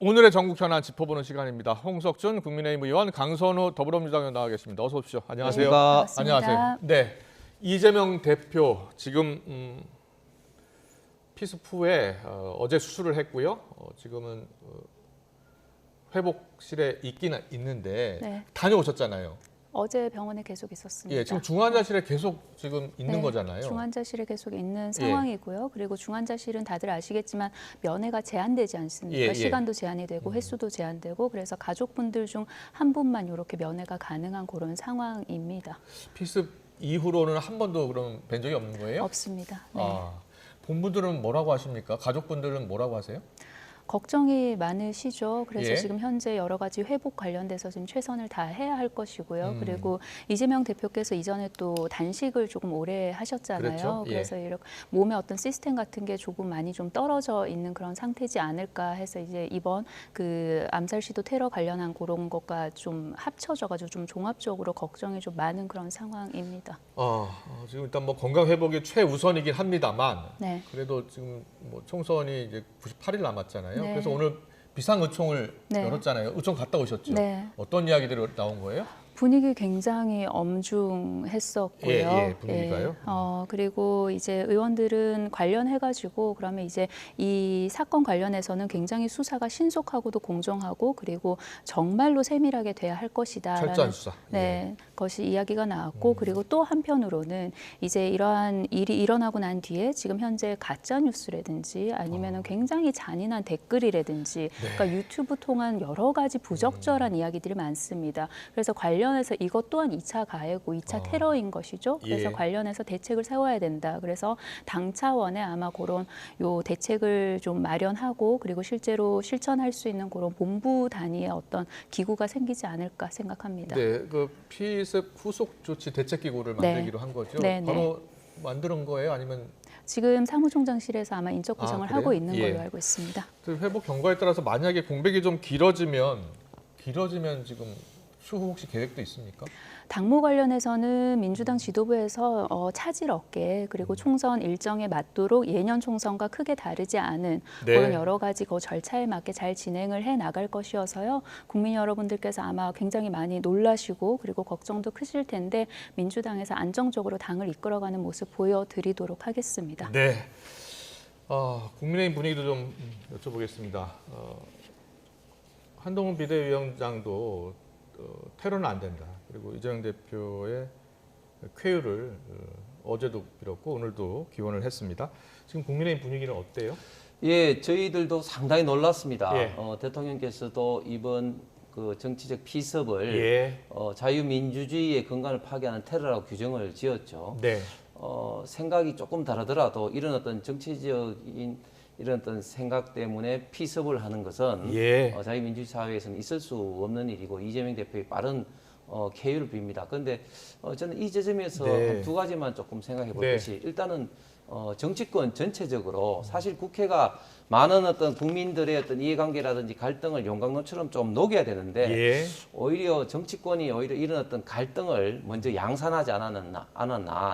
오늘의 전국 현안 짚어보는 시간입니다. 홍석준 국민의힘 의원, 강선우 더불어민주당 의원 나와 계십니다. 어서 오십시오. 안녕하세요. 네, 안녕하세요. 네, 이재명 대표 지금 피습 후에 어제 수술을 했고요. 지금은 회복실에 있기는 있는데 네. 다녀오셨잖아요. 어제 병원에 계속 있었습니다. 예, 지금 중환자실에 계속 지금 있는 네, 거잖아요. 중환자실에 계속 있는 상황이고요. 그리고 중환자실은 다들 아시겠지만 면회가 제한되지 않습니까? 예, 예. 시간도 제한이 되고 횟수도 제한되고 그래서 가족분들 중 한 분만 이렇게 면회가 가능한 그런 상황입니다. 피습 이후로는 한 번도 그럼 뵌 적이 없는 거예요? 없습니다. 네. 본부들은 뭐라고 하십니까? 가족분들은 뭐라고 하세요? 걱정이 많으시죠. 그래서 예. 지금 현재 여러 가지 회복 관련돼서 지금 최선을 다해야 할 것이고요. 음. 그리고 이재명 대표께서 이전에 또 단식을 조금 오래 하셨잖아요. 그렇죠. 예. 그래서 이렇게 몸의 어떤 시스템 같은 게 조금 많이 좀 떨어져 있는 그런 상태지 않을까 해서 이제 이번 그 암살 시도 테러 관련한 그런 것과 좀 합쳐져가지고 좀 종합적으로 걱정이 좀 많은 그런 상황입니다. 지금 일단 뭐 건강 회복이 최우선이긴 합니다만 네. 그래도 지금 뭐 총선이 이제 98일 남았잖아요. 네. 그래서 오늘 비상의총을 네. 열었잖아요. 의총 갔다 오셨죠? 네. 어떤 이야기들이 나온 거예요? 분위기 굉장히 엄중했었고요. 예, 분위기가요? 그리고 이제 의원들은 관련해가지고 그러면 이제 이 사건 관련해서는 굉장히 수사가 신속하고도 공정하고 그리고 정말로 세밀하게 돼야 할 것이다라는 철저한 수사. 네, 것이 이야기가 나왔고 그리고 또 한편으로는 이제 이러한 일이 일어나고 난 뒤에 지금 현재 가짜 뉴스라든지 아니면은 굉장히 잔인한 댓글이라든지 그러니까 유튜브 통한 여러 가지 부적절한 이야기들이 많습니다. 그래서 관련해서 이것 또한 2차 가해고 2차 테러인 것이죠. 그래서 예. 관련해서 대책을 세워야 된다. 그래서 당 차원에 아마 그런 요 대책을 좀 마련하고 그리고 실제로 실천할 수 있는 그런 본부 단위의 어떤 기구가 생기지 않을까 생각합니다. 네, 그 피습 후속 조치 대책 기구를 네. 만들기로 한 거죠. 네, 네. 바로 만드는 거예요? 아니면 지금 사무총장실에서 아마 인적 구성을 그래요? 하고 있는 예. 걸로 알고 있습니다. 그 회복 경과에 따라서 만약에 공백이 좀 길어지면 지금 추후 혹시 계획도 있습니까? 당무 관련해서는 민주당 지도부에서 차질 없게 그리고 총선 일정에 맞도록 예년 총선과 크게 다르지 않은 네. 그런 여러 가지 그 절차에 맞게 잘 진행을 해 나갈 것이어서요. 국민 여러분들께서 아마 굉장히 많이 놀라시고 그리고 걱정도 크실 텐데 민주당에서 안정적으로 당을 이끌어가는 모습 보여드리도록 하겠습니다. 네. 국민의힘 분위기도 좀 여쭤보겠습니다. 한동훈 비대위원장도 테러는 안 된다. 그리고 이재명 대표의 쾌유를 어제도 빌었고 오늘도 기원을 했습니다. 지금 국민의힘 분위기는 어때요? 예, 저희들도 상당히 놀랐습니다. 예. 대통령께서도 이번 그 정치적 피습을 예. 자유민주주의의 근간을 파괴하는 테러라고 규정을 지었죠. 네. 생각이 조금 다르더라도 이런 어떤 정치적인 이런 어떤 생각 때문에 피습을 하는 것은 예. 자유민주주의 사회에서는 있을 수 없는 일이고 이재명 대표의 빠른 쾌유를 빕니다. 그런데 저는 이 지점에서 네. 한 두 가지만 조금 생각해 볼 네. 것이 일단은 정치권 전체적으로 사실 국회가 많은 어떤 국민들의 어떤 이해관계라든지 갈등을 용광로처럼 좀 녹여야 되는데 예. 오히려 정치권이 오히려 이런 어떤 갈등을 먼저 양산하지 않았나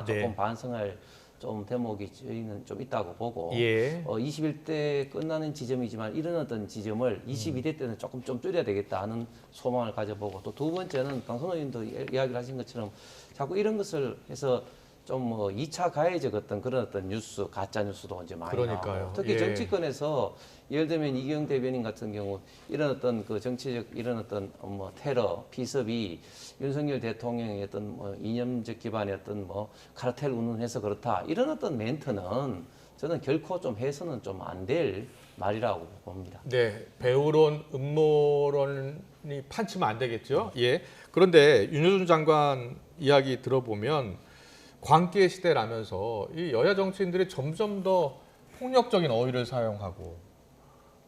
조금 네. 반성할 좀 대목이 저희는 좀 있다고 보고 예. 21대 끝나는 지점이지만 이런 어떤 지점을 22대 때는 조금 좀 줄여야 되겠다 하는 소망을 가져보고 또 두 번째는 강선호 의원도 이야기를 하신 것처럼 자꾸 이런 것을 해서 좀 2차 가해적 어떤 그런 어떤 뉴스, 가짜 뉴스도 이제 많이 그러니까요. 나오고 특히 예. 정치권에서 예를 들면 이기영 대변인 같은 경우 이런 어떤 그 정치적 이런 어떤 테러, 피습이 윤석열 대통령의 어떤 이념적 기반의 어떤 카르텔 운운해서 그렇다 이런 어떤 멘트는 저는 결코 좀 해서는 좀 안 될 말이라고 봅니다. 네, 배우론, 음모론이 판치면 안 되겠죠. 예. 그런데 윤여준 장관 이야기 들어보면 광기의 시대라면서 이 여야 정치인들이 점점 더 폭력적인 어휘를 사용하고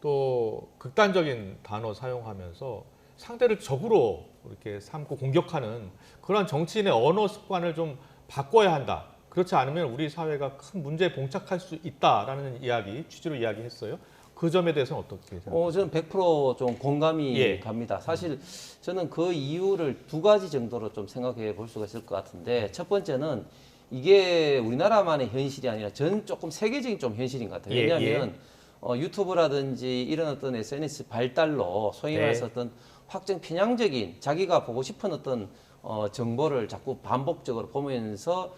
또 극단적인 단어 사용하면서 상대를 적으로 이렇게 삼고 공격하는 그런 정치인의 언어 습관을 좀 바꿔야 한다. 그렇지 않으면 우리 사회가 큰 문제에 봉착할 수 있다라는 취지로 이야기했어요. 그 점에 대해서는 어떻게 생각하세요? 저는 100%좀 공감이 예. 갑니다. 사실 저는 그 이유를 두 가지 정도로 좀 생각해 볼 수가 있을 것 같은데 첫 번째는 이게 우리나라만의 현실이 아니라 전 조금 세계적인 좀 현실인 것 같아요. 예, 왜냐하면 유튜브라든지 이런 어떤 SNS 발달로 소위 말해서 어떤 확정 편향적인 자기가 보고 싶은 어떤 정보를 자꾸 반복적으로 보면서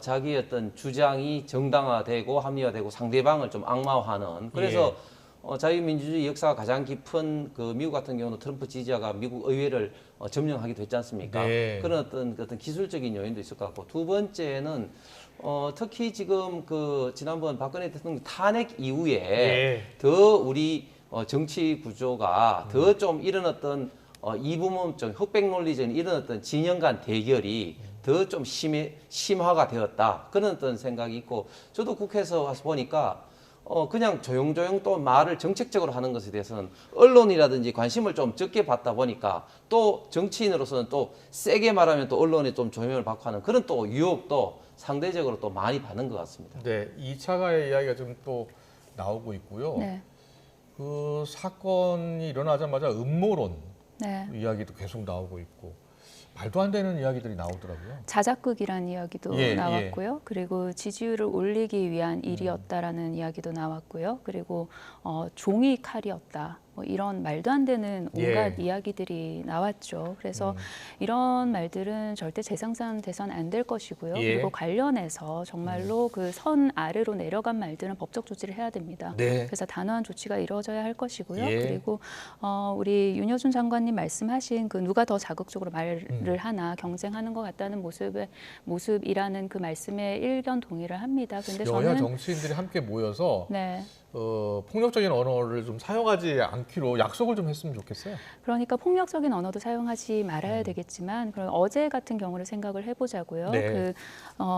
자기의 어떤 주장이 정당화되고 합리화되고 상대방을 좀 악마화하는 그래서 자유민주주의 역사가 가장 깊은 그 미국 같은 경우는 트럼프 지지자가 미국 의회를 점령하기도 했지 않습니까? 네. 그런 어떤 기술적인 요인도 있을 것 같고 두 번째는 특히 지금 그 지난번 박근혜 대통령 탄핵 이후에 더 우리 정치 구조가 더 좀 이런 어떤 이분법적 흑백 논리적인 이런 어떤 진영 간 대결이 더 좀 심화가 되었다 그런 어떤 생각이 있고 저도 국회에서 와서 보니까 그냥 조용조용 또 말을 정책적으로 하는 것에 대해서는 언론이라든지 관심을 좀 적게 받다 보니까 또 정치인으로서는 또 세게 말하면 또 언론에 좀 조명을 받고 하는 그런 또 유혹도 상대적으로 또 많이 받는 것 같습니다. 네, 2차 가해 이야기가 좀 또 나오고 있고요. 네. 그 사건이 일어나자마자 음모론 네. 이야기도 계속 나오고 있고 말도 안 되는 이야기들이 나오더라고요. 자작극이라는 이야기도 예, 나왔고요. 그리고 지지율을 올리기 위한 일이었다라는 이야기도 나왔고요. 그리고 종이 칼이었다. 뭐 이런 말도 안 되는 온갖 이야기들이 나왔죠. 그래서 이런 말들은 절대 재상산돼선 안 될 것이고요. 그리고 관련해서 정말로 그 선 아래로 내려간 말들은 법적 조치를 해야 됩니다. 네. 그래서 단호한 조치가 이루어져야 할 것이고요. 그리고 우리 윤여준 장관님 말씀하신 그 누가 더 자극적으로 말을 하나 경쟁하는 것 같다는 모습이라는 그 말씀에 일견 동의를 합니다. 근데 여야 저는 정치인들이 함께 모여서 네. 폭력적인 언어를 좀 사용하지 않기로 약속을 좀 했으면 좋겠어요. 그러니까 폭력적인 언어도 사용하지 말아야 되겠지만 그럼 어제 같은 경우를 생각을 해보자고요. 네. 그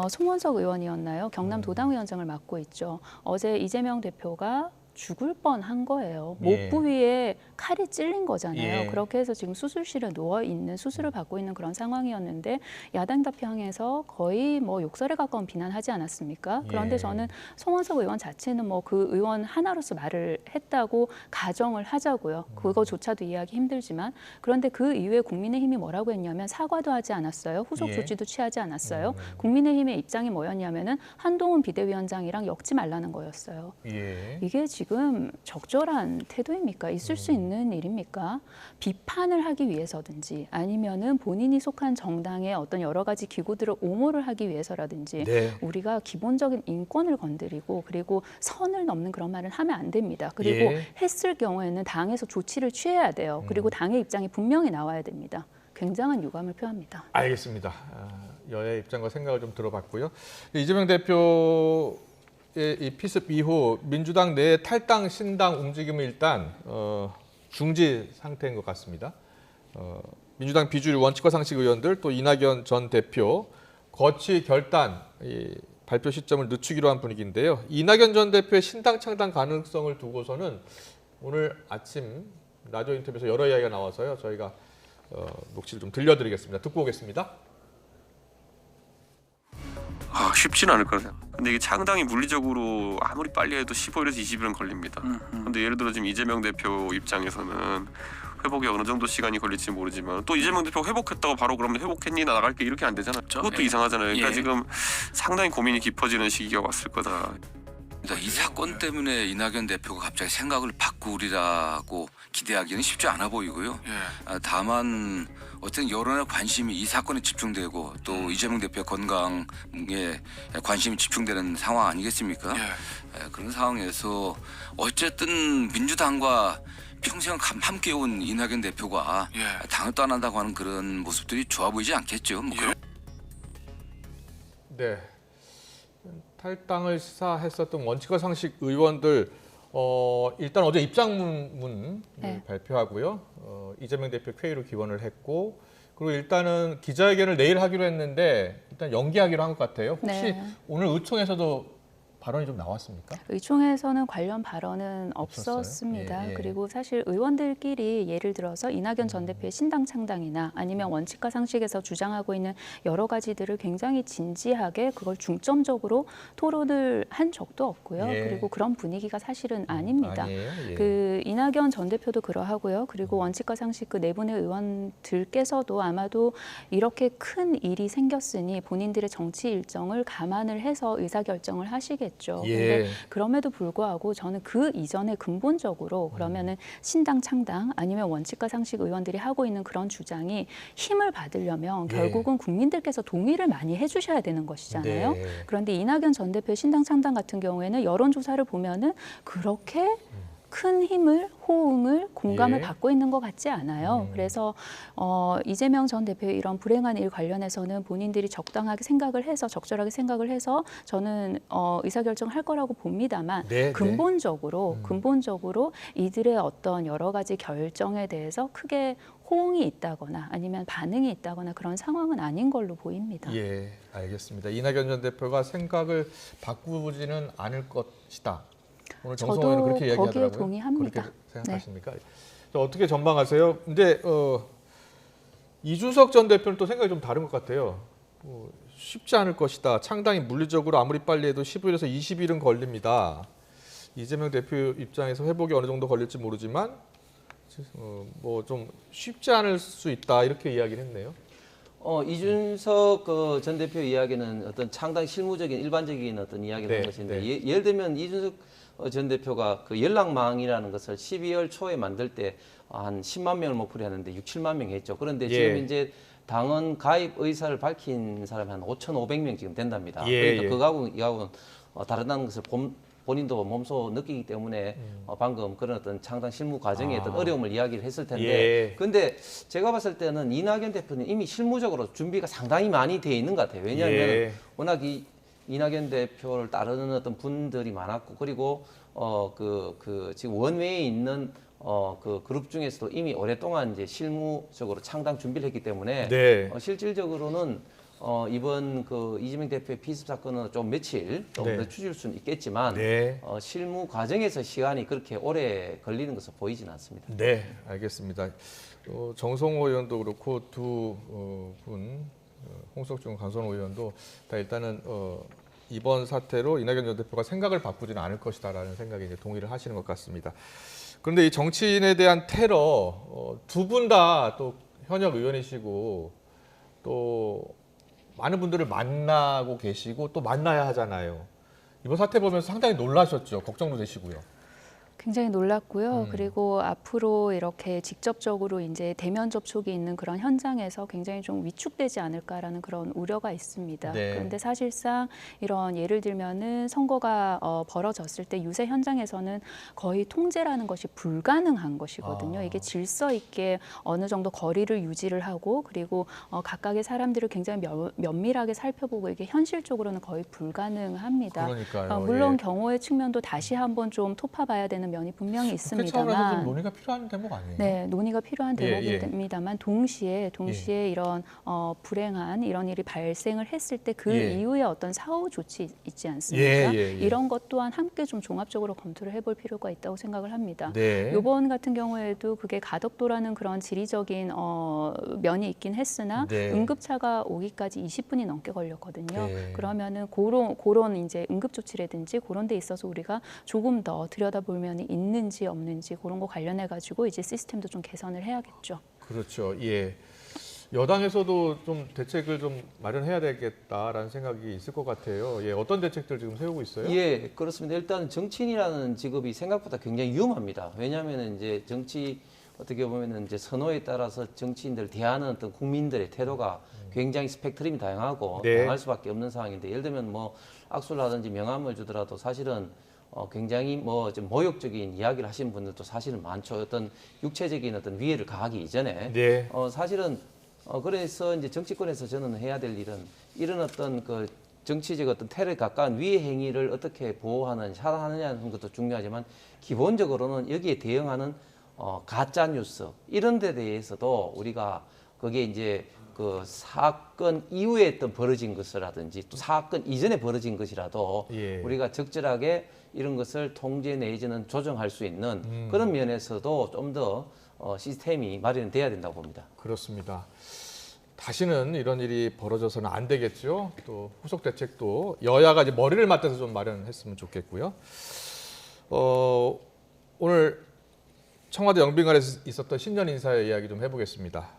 송원석 의원이었나요? 경남 도당위원장을 맡고 있죠. 어제 이재명 대표가 죽을 뻔한 거예요. 목부 위에 칼이 찔린 거잖아요. 그렇게 해서 지금 수술실에 누워 있는 수술을 받고 있는 그런 상황이었는데 야당 답변에서 거의 뭐 욕설에 가까운 비난하지 않았습니까? 그런데 저는 송원석 의원 자체는 뭐 그 의원 하나로서 말을 했다고 가정을 하자고요. 그거조차도 이해하기 힘들지만 그런데 그 이후에 국민의힘이 뭐라고 했냐면 사과도 하지 않았어요. 후속 조치도 취하지 않았어요. 국민의힘의 입장이 뭐였냐면은 한동훈 비대위원장이랑 엮지 말라는 거였어요. 이게 지금 적절한 태도입니까? 있을 수 있는 일입니까? 비판을 하기 위해서든지 아니면은 본인이 속한 정당의 어떤 여러 가지 기구들을 옹호를 하기 위해서라든지 우리가 기본적인 인권을 건드리고 그리고 선을 넘는 그런 말은 하면 안 됩니다. 그리고 했을 경우에는 당에서 조치를 취해야 돼요. 그리고 당의 입장이 분명히 나와야 됩니다. 굉장한 유감을 표합니다. 알겠습니다. 여야의 입장과 생각을 좀 들어봤고요. 이재명 대표 이 피습 이후 민주당 내 탈당 신당 움직임은 일단 중지 상태인 것 같습니다. 민주당 비주류 원칙과 상식 의원들 또 이낙연 전 대표 거취 결단 발표 시점을 늦추기로 한 분위기인데요. 이낙연 전 대표의 신당 창당 가능성을 두고서는 오늘 아침 라디오 인터뷰에서 여러 이야기가 나와서요. 저희가 녹취를 좀 들려드리겠습니다. 듣고 오겠습니다. 쉽지는 않을 거예요. 근데 이게 창당이 물리적으로 아무리 빨리 해도 15일에서 20일은 걸립니다. 근데 예를 들어 지금 이재명 대표 입장에서는 회복에 어느 정도 시간이 걸릴지 모르지만 또 이재명 대표가 회복했다고 바로 그러면 회복했니 나 나갈게 이렇게 안 되잖아요. 그것도 이상하잖아요. 그러니까 지금 상당히 고민이 깊어지는 시기가 왔을 거다. 이 사건 때문에 이낙연 대표가 갑자기 생각을 바꾸리라고 기대하기는 쉽지 않아 보이고요. 다만 어떤 여론의 관심이 이 사건에 집중되고 또 이재명 대표의 건강에 관심이 집중되는 상황 아니겠습니까? 그런 상황에서 어쨌든 민주당과 평생 함께 온 이낙연 대표가 당을 떠난다고 하는 그런 모습들이 좋아 보이지 않겠죠. 뭐 그런. 네. 탈당을 시사했었던 원칙과 상식 의원들 일단 어제 입장문을 발표하고요. 이재명 대표 쾌의로 기원을 했고 그리고 일단은 기자회견을 내일 하기로 했는데 일단 연기하기로 한 것 같아요. 혹시 오늘 의총에서도 발언이 좀 나왔습니까? 의총에서는 관련 발언은 없었습니다. 예. 그리고 사실 의원들끼리 예를 들어서 이낙연 전 대표의 신당 창당이나 아니면 원칙과 상식에서 주장하고 있는 여러 가지들을 굉장히 진지하게 그걸 중점적으로 토론을 한 적도 없고요. 그리고 그런 분위기가 사실은 아닙니다. 그 이낙연 전 대표도 그러하고요. 그리고 원칙과 상식 그 내분의 의원들께서도 아마도 이렇게 큰 일이 생겼으니 본인들의 정치 일정을 감안을 해서 의사결정을 하시겠죠. 하겠죠. 예. 근데 그럼에도 불구하고 저는 그 이전에 근본적으로 그러면은 신당 창당 아니면 원칙과 상식 의원들이 하고 있는 그런 주장이 힘을 받으려면 예. 결국은 국민들께서 동의를 많이 해주셔야 되는 것이잖아요. 네. 그런데 이낙연 전 대표의 신당 창당 같은 경우에는 여론조사를 보면은 그렇게 큰 힘을, 호응을, 공감을 예. 받고 있는 것 같지 않아요. 그래서 이재명 전 대표의 이런 불행한 일 관련해서는 본인들이 적당하게 생각을 해서 적절하게 생각을 해서 저는 의사결정을 할 거라고 봅니다만 네, 네. 근본적으로 이들의 어떤 여러 가지 결정에 대해서 크게 호응이 있다거나 아니면 반응이 있다거나 그런 상황은 아닌 걸로 보입니다. 예, 알겠습니다. 이낙연 전 대표가 생각을 바꾸지는 않을 것이다. 오늘 정성 저도 의원은 그렇게 거기에 이야기하더라고요. 동의합니다. 그렇게 생각하십니까? 자, 어떻게 전망하세요? 근데 이준석 전 대표는 또 생각이 좀 다른 것 같아요. 쉽지 않을 것이다. 창당이 물리적으로 아무리 빨리 해도 15일에서 20일은 걸립니다. 이재명 대표 입장에서 회복이 어느 정도 걸릴지 모르지만 뭐 좀 쉽지 않을 수 있다 이렇게 이야기를 했네요. 이준석 전 대표 이야기는 어떤 상당히 실무적인 일반적인 어떤 이야기를 네, 한 것인데 네. 예를 들면 이준석 전 대표가 그 연락망이라는 것을 12월 초에 만들 때 한 10만 명을 목표로 했는데 6, 7만 명 했죠. 그런데 예. 지금 이제 당원 가입 의사를 밝힌 사람이 한 5,500명 지금 된답니다. 예, 그러니까 예. 그거하고 이하고는 다르다는 것을 본인도 몸소 느끼기 때문에 방금 그런 어떤 창당 실무 과정의 어떤 어려움을 이야기를 했을 텐데 예. 근데 제가 봤을 때는 이낙연 대표는 이미 실무적으로 준비가 상당히 많이 돼 있는 것 같아요. 왜냐하면 예. 워낙 이낙연 대표를 따르는 어떤 분들이 많았고 그리고 지금 원외에 있는 그 그룹 중에서도 이미 오랫동안 이제 실무적으로 창당 준비를 했기 때문에 네. 실질적으로는 이번 그 이재명 대표의 피습 사건은 좀 며칠 좀 네. 늦춰질 수는 있겠지만 네. 실무 과정에서 시간이 그렇게 오래 걸리는 것은 보이지는 않습니다. 네, 알겠습니다. 정성호 의원도 그렇고 두 분, 홍석중, 강선호 의원도 다 일단은 이번 사태로 이낙연 전 대표가 생각을 바꾸지는 않을 것이다라는 생각에 이제 동의를 하시는 것 같습니다. 그런데 이 정치인에 대한 테러 두 분 다 또 현역 의원이시고 또 많은 분들을 만나고 계시고 또 만나야 하잖아요. 이번 사태 보면서 상당히 놀라셨죠. 걱정도 되시고요. 굉장히 놀랐고요. 그리고 앞으로 이렇게 직접적으로 이제 대면 접촉이 있는 그런 현장에서 굉장히 좀 위축되지 않을까라는 그런 우려가 있습니다. 네. 그런데 사실상 이런 예를 들면은 선거가 벌어졌을 때 유세 현장에서는 거의 통제라는 것이 불가능한 것이거든요. 이게 질서 있게 어느 정도 거리를 유지를 하고 그리고 각각의 사람들을 굉장히 면밀하게 살펴보고 이게 현실적으로는 거의 불가능합니다. 그러니까요. 물론 예. 경호의 측면도 다시 한번 좀 토파봐야 되는 면이 분명히 국회 차원에서 좀 있습니다만, 논의가 필요한 대목 아니에요? 네, 논의가 필요한 예, 대목입니다만 동시에 이런 불행한 이런 일이 발생을 했을 때 그 예. 이후에 어떤 사후 조치 있지 않습니까? 예. 이런 것 또한 함께 좀 종합적으로 검토를 해볼 필요가 있다고 생각을 합니다. 네. 이번 같은 경우에도 그게 가덕도라는 그런 지리적인 면이 있긴 했으나 네. 응급차가 오기까지 20분이 넘게 걸렸거든요. 네. 그러면은 그런 이제 응급조치라든지 그런 데 있어서 우리가 조금 더 들여다볼 면이 있는지 없는지 그런 거 관련해 가지고 이제 시스템도 좀 개선을 해야겠죠. 그렇죠. 예. 여당에서도 좀 대책을 좀 마련해야 되겠다라는 생각이 있을 것 같아요. 예. 어떤 대책들 지금 세우고 있어요? 예, 그렇습니다. 일단 정치인이라는 직업이 생각보다 굉장히 위험합니다. 왜냐하면 이제 정치 어떻게 보면은 이제 선호에 따라서 정치인들 대하는 어떤 국민들의 태도가 굉장히 스펙트럼이 다양하고 네. 다양할 수밖에 없는 상황인데 예를 들면 뭐 악수를 하든지 명함을 주더라도 사실은 굉장히 뭐 좀 모욕적인 이야기를 하신 분들도 사실은 많죠. 어떤 육체적인 어떤 위해를 가하기 이전에 네. 사실은 그래서 이제 정치권에서 저는 해야 될 일은 이런 어떤 그 정치적 어떤 테러에 가까운 위해 행위를 어떻게 보호하는, 차단하느냐는 것도 중요하지만 기본적으로는 여기에 대응하는 가짜 뉴스 이런 데 대해서도 우리가 그게 이제 그 사건 이후에 어떤 벌어진 것이라든지 또 사건 이전에 벌어진 것이라도 예. 우리가 적절하게 이런 것을 통제 내지는 조정할 수 있는 그런 면에서도 좀 더 시스템이 마련돼야 된다고 봅니다. 그렇습니다. 다시는 이런 일이 벌어져서는 안 되겠죠. 또 후속 대책도 여야가 이제 머리를 맞대서 좀 마련했으면 좋겠고요. 오늘 청와대 영빈관에서 있었던 신년 인사의 이야기 좀 해보겠습니다.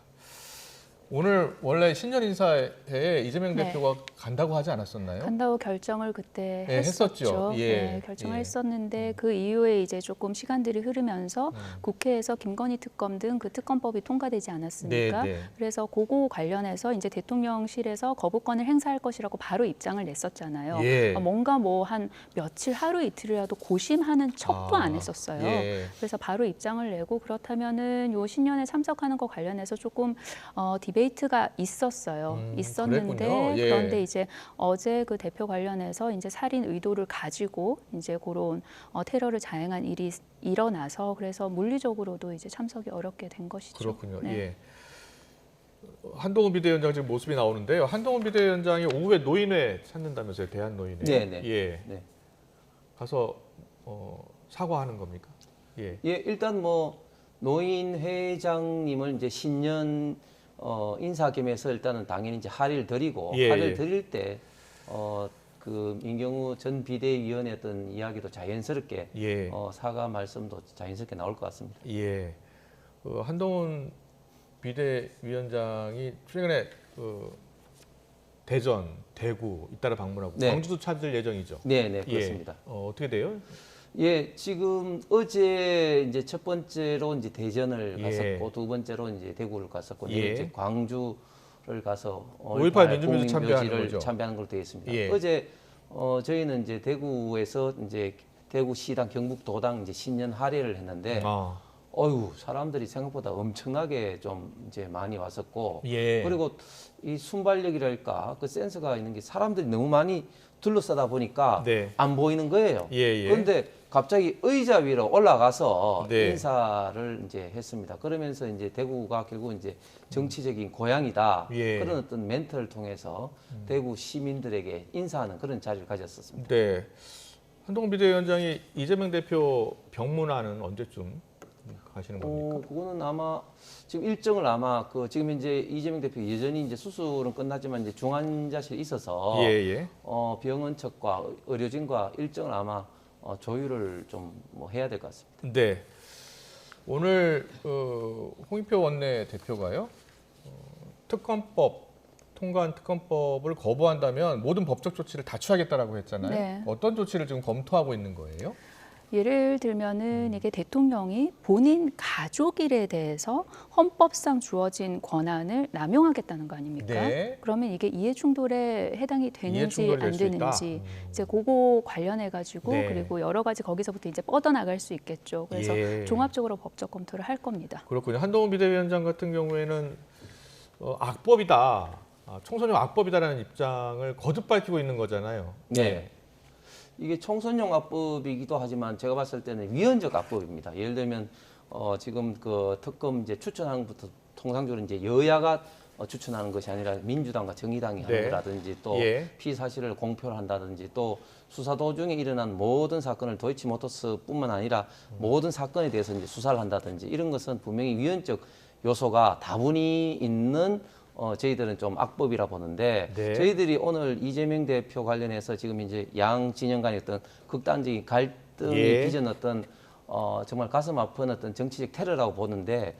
오늘 원래 신년 인사회에 이재명 네. 대표가 간다고 하지 않았었나요? 간다고 결정을 그때 네, 했었죠. 했었죠. 예. 네, 결정을 예. 했었는데 그 이후에 이제 조금 시간들이 흐르면서 국회에서 김건희 특검 등 그 특검법이 통과되지 않았습니까? 네, 네. 그래서 그거 관련해서 이제 대통령실에서 거부권을 행사할 것이라고 바로 입장을 냈었잖아요. 예. 뭔가 뭐 한 며칠 하루 이틀이라도 고심하는 척도 안 했었어요. 예. 그래서 바로 입장을 내고 그렇다면은 요 신년에 참석하는 거 관련해서 조금 디베이트가 있었어요. 있었는데 그랬군요. 예. 그런데 이제 어제 그 대표 관련해서 이제 살인 의도를 가지고 이제 그런 테러를 자행한 일이 일어나서 그래서 물리적으로도 이제 참석이 어렵게 된 것이죠. 그렇군요. 네. 예. 한동훈 비대위원장 지금 모습이 나오는데요. 한동훈 비대위원장이 오후에 노인회 찾는다면서요, 대한노인회. 네, 네. 예. 네. 가서 사과하는 겁니까? 예. 예, 일단 뭐 노인 회장님을 이제 신년 인사 겸해서 일단은 당연히 이제 har의를 드리고 예, har의를 예. 드릴 때 그 민경우 전 비대위원의 어떤 이야기도 자연스럽게 예. 사과 말씀도 자연스럽게 나올 것 같습니다. 예. 한동훈 비대위원장이 최근에 대전, 대구 잇따라 방문하고 네. 광주도 찾을 예정이죠. 네, 네, 예. 그렇습니다. 어떻게 돼요? 예, 지금 어제 이제 첫 번째로 이제 대전을 예. 갔었고 두 번째로 이제 대구를 갔었고 예. 내일 이제 광주를 가서 5.18 민주묘지 참배하는 공민묘지를 거죠? 참배하는 걸로 되어 있습니다. 예. 어제 저희는 이제 대구에서 이제 대구시당 경북도당 이제 신년 할애를 했는데 아. 어유 사람들이 생각보다 엄청나게 좀 이제 많이 왔었고 예. 그리고 이 순발력이랄까 그 센스가 있는 게 사람들이 너무 많이 둘러싸다 보니까 네. 안 보이는 거예요. 예, 예. 그런데 갑자기 의자 위로 올라가서 네. 인사를 이제 했습니다. 그러면서 이제 대구가 결국 이제 정치적인 고향이다. 예. 그런 어떤 멘트를 통해서 대구 시민들에게 인사하는 그런 자리를 가졌었습니다. 네. 한동훈 비대위원장이 이재명 대표 병문안은 언제쯤 가시는 겁니까? 그거는 아마 지금 일정을 아마 그 지금 이제 이재명 대표 여전히 이제 수술은 끝났지만 이제 중환자실에 있어서 예, 예. 병원 측과 의료진과 일정을 아마 조율을 좀 뭐 해야 될 것 같습니다. 네. 오늘 홍익표 원내 대표가요. 통과한 특검법을 거부한다면 모든 법적 조치를 다 취하겠다라고 했잖아요. 네. 어떤 조치를 지금 검토하고 있는 거예요? 예를 들면은 이게 대통령이 본인 가족 일에 대해서 헌법상 주어진 권한을 남용하겠다는 거 아닙니까? 네. 그러면 이게 이해 충돌에 해당이 되는지 이해충돌이 안 될수 있다. 되는지 이제 그거 관련해 가지고 네. 그리고 여러 가지 거기서부터 이제 뻗어 나갈 수 있겠죠. 그래서 예. 종합적으로 법적 검토를 할 겁니다. 그렇군요. 한동훈 비대위원장 같은 경우에는 악법이다. 총선용 악법이다라는 입장을 거듭 밝히고 있는 거잖아요. 네. 이게 총선용 악법이기도 하지만 제가 봤을 때는 위헌적 악법입니다. 예를 들면 지금 그 특검 이제 추천하는 것부터 통상적으로 이제 여야가 추천하는 것이 아니라 민주당과 정의당이 하는 네. 거라든지 또 예. 피사실을 공표를 한다든지 또 수사 도중에 일어난 모든 사건을 도이치모터스뿐만 아니라 모든 사건에 대해서 이제 수사를 한다든지 이런 것은 분명히 위헌적 요소가 다분히 있는 저희들은 좀 악법이라 보는데 네. 저희들이 오늘 이재명 대표 관련해서 지금 이제 양 진영 간의 어떤 극단적인 갈등이 예. 빚은 어떤 정말 가슴 아픈 어떤 정치적 테러라고 보는데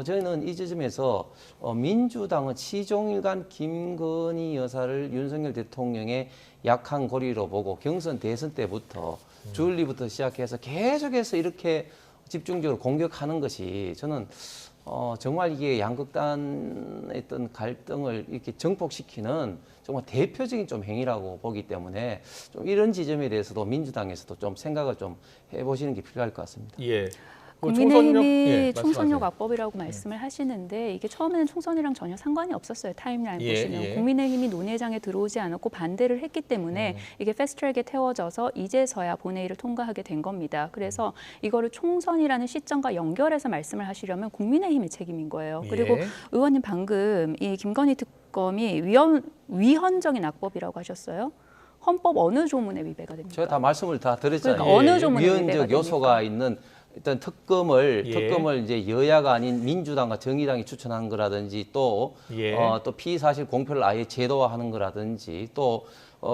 저희는 이 지점에서 민주당은 시종일관 김건희 여사를 윤석열 대통령의 약한 고리로 보고 경선 대선 때부터 주얼리부터 시작해서 계속해서 이렇게 집중적으로 공격하는 것이 저는 정말 이게 양극단의 어떤 갈등을 이렇게 정복시키는 정말 대표적인 좀 행위라고 보기 때문에 좀 이런 지점에 대해서도 민주당에서도 좀 생각을 좀 해보시는 게 필요할 것 같습니다. 예. 그 국민의힘이 말씀하세요. 총선용 악법이라고 말씀을 하시는데 이게 처음에는 총선이랑 전혀 상관이 없었어요. 타임라인 예, 보시면 예. 국민의힘이 논의장에 들어오지 않았고 반대를 했기 때문에 이게 패스트트랙에 태워져서 이제서야 본회의를 통과하게 된 겁니다. 그래서 이거를 총선이라는 시점과 연결해서 말씀을 하시려면 국민의힘의 책임인 거예요. 예. 그리고 의원님 방금 이 김건희 특검이 위헌적인 악법이라고 하셨어요. 헌법 어느 조문에 위배가 됩니까? 제가 다 말씀을 다 드렸잖아요. 그러니까 어느 조문에 위배가 위헌적 됩니까? 요소가 있는 일단 특검을 예. 이제 여야가 아닌 민주당과 정의당이 추천한 거라든지 또 예. 또 피의 사실 공표를 아예 제도화하는 거라든지 또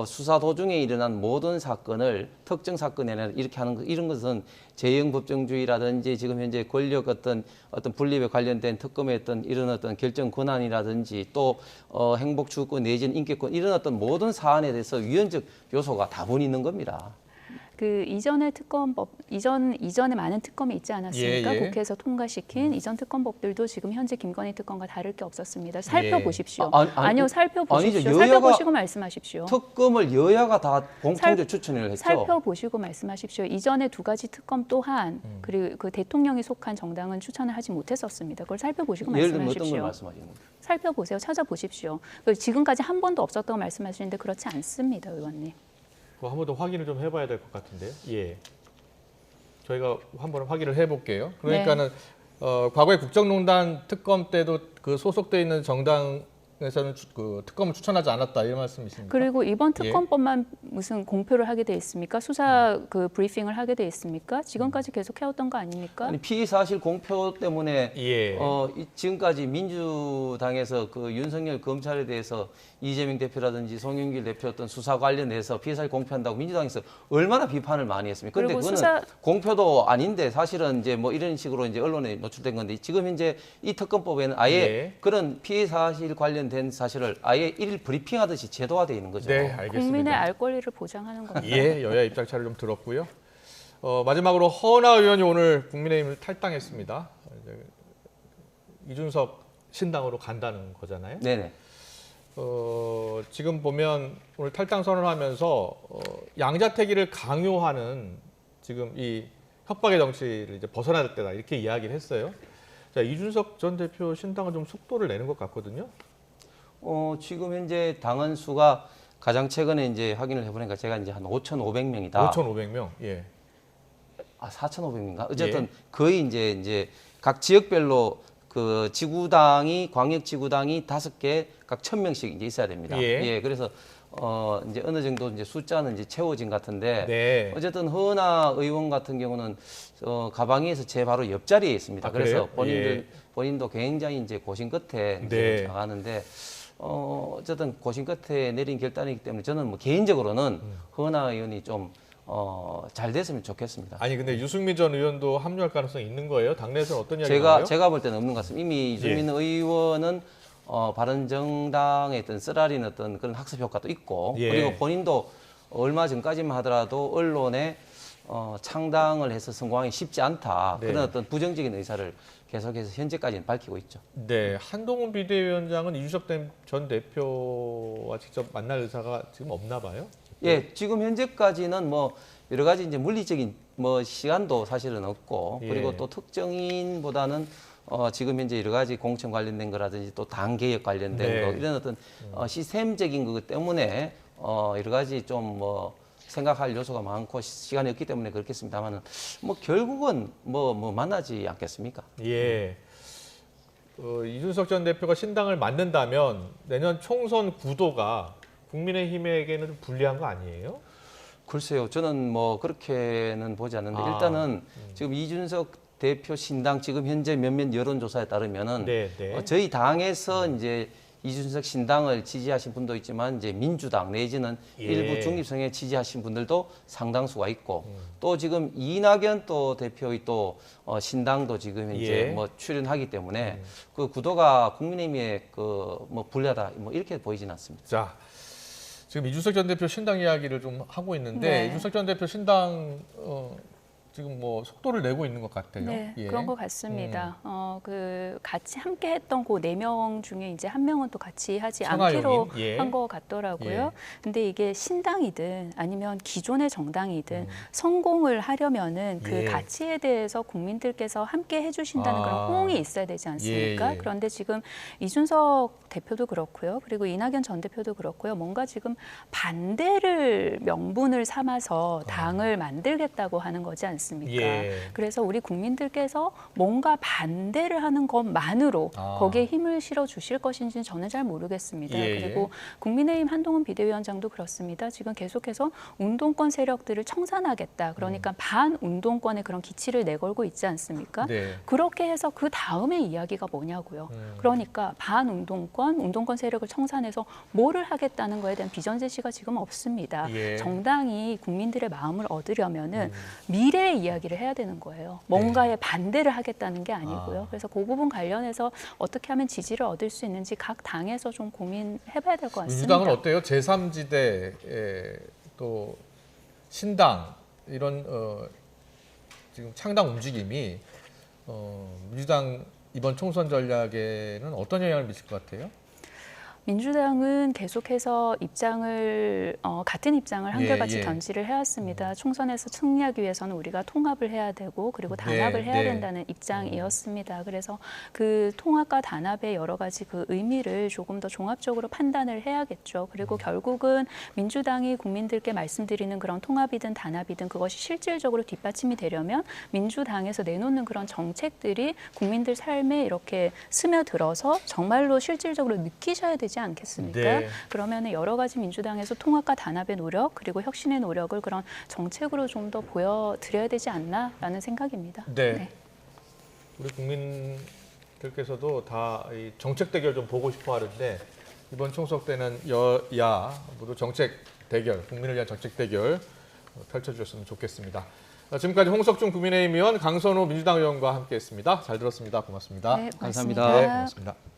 수사 도중에 일어난 모든 사건을 특정 사건에 이렇게 하는 거, 이런 것은 재형 법정주의라든지 지금 현재 권력 어떤 분립에 관련된 특검의 어떤 이런 어떤 결정 권한이라든지 또 행복 추구권 내지는 인격권 이런 어떤 모든 사안에 대해서 위헌적 요소가 다분히 있는 겁니다. 그 이전의 특검법 이전에 많은 특검이 있지 않았습니까? 예, 예. 국회에서 통과시킨 이전 특검법들도 지금 현재 김건희 특검과 다를 게 없었습니다. 살펴보십시오. 아, 아니, 아니요, 살펴보십시오. 아니죠. 여야가- 살펴보시고 말씀하십시오. 특검을 여야가 다 공통적 추천을 했죠. 살펴보시고 말씀하십시오. 이전에 두 가지 특검 또한 그리고 그 대통령이 속한 정당은 추천을 하지 못했었습니다. 그걸 살펴보시고 예를 들면 어떤 말씀하십시오. 걸 말씀하시는 거예요? 살펴보세요. 찾아보십시오. 지금까지 한 번도 없었다고 말씀하시는데 그렇지 않습니다, 의원님. 그거 한 번 더 확인을 좀 해봐야 될 것 같은데요. 예. 저희가 한번 확인을 해볼게요. 그러니까는 과거에 국정농단 특검 때도 그 소속돼 있는 정당에서는 그 특검을 추천하지 않았다 이런 말씀이십니까? 그리고 이번 예. 특검법만 무슨 공표를 하게 돼 있습니까? 수사 그 브리핑을 하게 돼 있습니까? 지금까지 계속 해왔던 거 아닙니까? 아니 피의 사실 공표 때문에 예. 지금까지 민주당에서 그 윤석열 검찰에 대해서 이재명 대표라든지 송영길 대표 어떤 수사 관련해서 피의 사실 공표한다고 민주당에서 얼마나 비판을 많이 했습니까? 근데 그리고 그거는 공표도 아닌데 사실은 이제 뭐 이런 식으로 이제 언론에 노출된 건데 지금 현재 이 특검법에는 아예 예. 그런 피의 사실 관련된 사실을 아예 일일 브리핑하듯이 제도화되어 있는 거죠. 네, 알겠습니다. 국민의 알 권리를 보장하는 겁니다. 예, 여야 입장차를 좀 들었고요. 마지막으로 허은하 의원이 오늘 국민의힘을 탈당했습니다. 이제 이준석 신당으로 간다는 거잖아요. 네네. 지금 보면 오늘 탈당 선언을 하면서 양자택일을 강요하는 지금 이 협박의 정치를 이제 벗어날 때다 이렇게 이야기를 했어요. 자, 이준석 전 대표 신당은 좀 속도를 내는 것 같거든요. 지금 현재 당원 수가 가장 최근에 이제 확인을 해보니까 제가 이제 한 5,500명이다. 5,500명. 예. 4,500인가? 어쨌든 거의 이제 각 지역별로 그 지구당이 광역 지구당이 5개 각 1,000명씩 이제 있어야 됩니다. 예. 그래서 이제 어느 정도 이제 숫자는 이제 채워진 것 같은데 네. 어쨌든 허은하 의원 같은 경우는 가방위에서 제 바로 옆자리에 있습니다. 아, 그래서 그래요? 본인도 굉장히 이제 고심 끝에 이제 네. 나가는데 어쨌든 고심 끝에 내린 결단이기 때문에 저는 뭐 개인적으로는 허은하 의원이 좀 잘 됐으면 좋겠습니다. 아니 근데 유승민 전 의원도 합류할 가능성이 있는 거예요? 당내에서는 어떤 이야기가 나와요? 제가 볼 때는 없는 것 같습니다. 이미 유승민 의원은 바른정당의 어떤 쓰라린 어떤 그런 학습 효과도 있고 예. 그리고 본인도 얼마 전까지만 하더라도 언론에 창당을 해서 성공하기 쉽지 않다. 네. 그런 어떤 부정적인 의사를 계속해서 현재까지는 밝히고 있죠. 네, 한동훈 비대위원장은 이준석 전 대표와 직접 만날 의사가 지금 없나 봐요. 예, 지금 현재까지는 뭐 여러 가지 이제 물리적인 뭐 시간도 사실은 없고 예. 그리고 또 특정인보다는 지금 현재 여러 가지 공천 관련된 거라든지 또 당 개혁 관련된 네. 거 이런 어떤 시스템적인 것 때문에 여러 가지 좀 뭐 생각할 요소가 많고 시간이 없기 때문에 그렇겠습니다만은 뭐 결국은 뭐 만나지 않겠습니까? 예. 이준석 전 대표가 신당을 만든다면 내년 총선 구도가 국민의힘에게는 좀 불리한 거 아니에요? 글쎄요, 저는 뭐 그렇게는 보지 않는데 일단은 지금 이준석 대표 신당 지금 현재 몇몇 여론조사에 따르면은 네. 저희 당에서 이제 이준석 신당을 지지하신 분도 있지만 이제 민주당 내지는 예. 일부 중립성에 지지하신 분들도 상당수가 있고 또 지금 이낙연 또 대표의 또 신당도 지금 이제 예. 뭐 출연하기 때문에 그 구도가 국민의힘에 그 뭐 불리하다 뭐 이렇게 보이지는 않습니다. 자, 지금 이준석 전 대표 신당 이야기를 좀 하고 있는데 네. 이준석 전 대표 신당 지금 뭐 속도를 내고 있는 것 같아요. 네, 예. 그런 것 같습니다. 그 같이 함께 했던 그 4명 중에 이제 한 명은 또 같이 하지 않기로 천하용인? 예. 한 것 같더라고요. 예. 근데 이게 신당이든 아니면 기존의 정당이든 성공을 하려면은 그 예. 가치에 대해서 국민들께서 함께 해주신다는 아. 그런 호응이 있어야 되지 않습니까? 예. 그런데 지금 이준석 대표도 그렇고요. 그리고 이낙연 전 대표도 그렇고요. 뭔가 지금 반대를 명분을 삼아서 당을 만들겠다고 하는 거지 않습니까? 않습니까? 예. 그래서 우리 국민들께서 뭔가 반대를 하는 것만으로 거기에 힘을 실어 주실 것인지는 저는 잘 모르겠습니다. 예, 그리고 국민의힘 한동훈 비대위원장도 그렇습니다. 지금 계속해서 운동권 세력들을 청산하겠다. 그러니까 반운동권의 그런 기치를 내걸고 있지 않습니까? 네. 그렇게 해서 그 다음에 이야기가 뭐냐고요. 그러니까 반운동권, 운동권 세력을 청산해서 뭐를 하겠다는 거에 대한 비전 제시가 지금 없습니다. 예. 정당이 국민들의 마음을 얻으려면은 미래의 이야기를 해야 되는 거예요. 뭔가에 반대를 하겠다는 게 아니고요. 그래서 그 부분 관련해서 어떻게 하면 지지를 얻을 수 있는지 각 당에서 좀 고민해봐야 될 것 같습니다. 민주당은 어때요? 제3지대 또 신당 이런 지금 창당 움직임이 민주당 이번 총선 전략에는 어떤 영향을 미칠 것 같아요? 민주당은 계속해서 입장을 같은 입장을 한결같이 예. 견지를 해왔습니다. 총선에서 승리하기 위해서는 우리가 통합을 해야 되고 그리고 단합을 해야 네. 된다는 입장이었습니다. 그래서 그 통합과 단합의 여러 가지 그 의미를 조금 더 종합적으로 판단을 해야겠죠. 그리고 결국은 민주당이 국민들께 말씀드리는 그런 통합이든 단합이든 그것이 실질적으로 뒷받침이 되려면 민주당에서 내놓는 그런 정책들이 국민들 삶에 이렇게 스며들어서 정말로 실질적으로 느끼셔야 되지 않겠습니까? 네. 그러면 여러 가지 민주당에서 통합과 단합의 노력 그리고 혁신의 노력을 그런 정책으로 좀 더 보여드려야 되지 않나라는 생각입니다. 네. 우리 국민들께서도 다 이 정책 대결 좀 보고 싶어 하는데 이번 총선 때는 여야 모두 정책 대결, 국민을 위한 정책 대결 펼쳐주셨으면 좋겠습니다. 지금까지 홍석준 국민의힘 의원, 강선호 민주당 의원과 함께했습니다. 잘 들었습니다. 고맙습니다. 네, 감사합니다. 고맙습니다. 네, 고맙습니다.